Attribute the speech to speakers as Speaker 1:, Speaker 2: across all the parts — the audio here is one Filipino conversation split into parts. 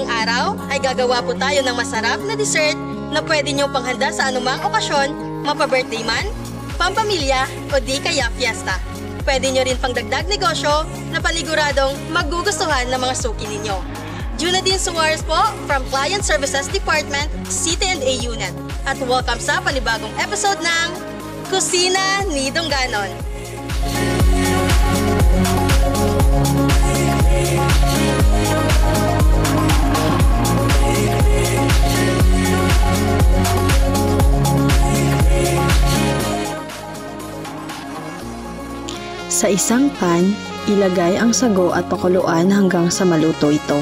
Speaker 1: ngayong araw ay gagawa po tayo ng masarap na dessert na pwede nyo panghanda sa anumang okasyon, mapa-birthday man, pampamilya o di kaya fiesta. Pwede nyo rin pangdagdag negosyo na paniguradong magugustuhan ng mga suki ninyo. Junadine Suarez po from Client Services Department, CTNA Unit. At welcome sa panibagong episode ng Kusina ni Dongganon.
Speaker 2: Sa isang pan, ilagay ang sago at pakuluan hanggang sa maluto ito.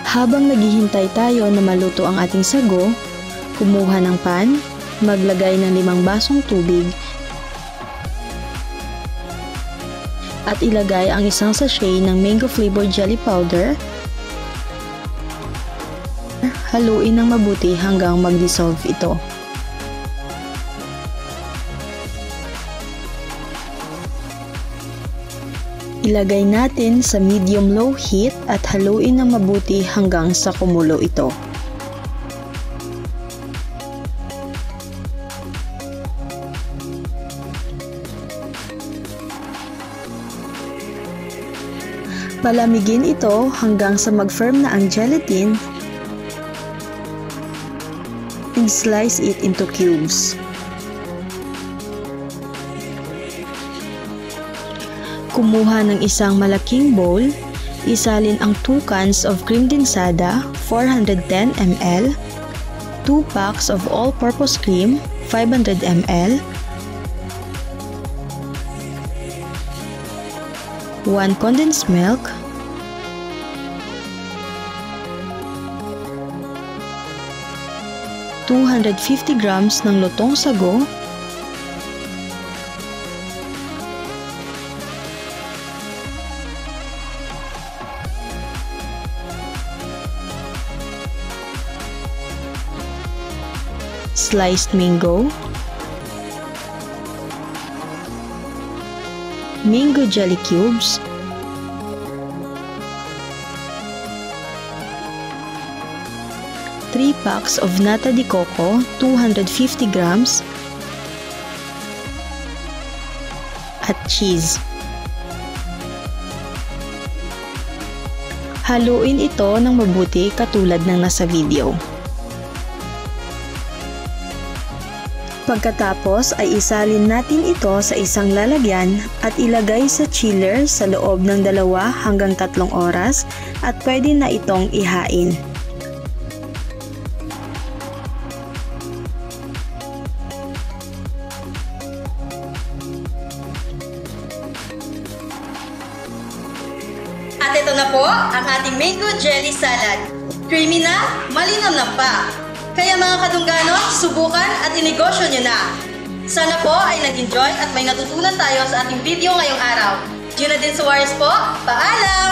Speaker 2: Habang naghihintay tayo na maluto ang ating sago, kumuha ng pan, maglagay ng 5 basong tubig, at ilagay ang isang sachet ng mango flavored jelly powder. Haluin ng mabuti hanggang mag-dissolve ito. Ilagay natin sa medium-low heat at haluin ng mabuti hanggang sa kumulo ito. Palamigin ito hanggang sa mag-firm na ang gelatin and slice it into cubes. Kumuha ng isang malaking bowl, isalin ang 2 cans of cream densada, 410 ml, 2 packs of all-purpose cream, 500 ml, 1 condensed milk, (250 grams ng lutong sago), sliced mango, mango jelly cubes, (3 packs of nata de coco, 250 grams, at cheese. Haluin ito ng mabuti katulad ng nasa video. Pagkatapos ay isalin natin ito sa isang lalagyan at ilagay sa chiller sa loob ng 2 hanggang 3 oras at pwede na itong ihain.
Speaker 1: At ito na po ang ating mango jelly salad. Creamy na, malinamnam pa. Kaya mga kadungganon, subukan at inegosyo nyo na. Sana po ay nag-enjoy at may natutunan tayo sa ating video ngayong araw. Junadine Suarez po, paalam!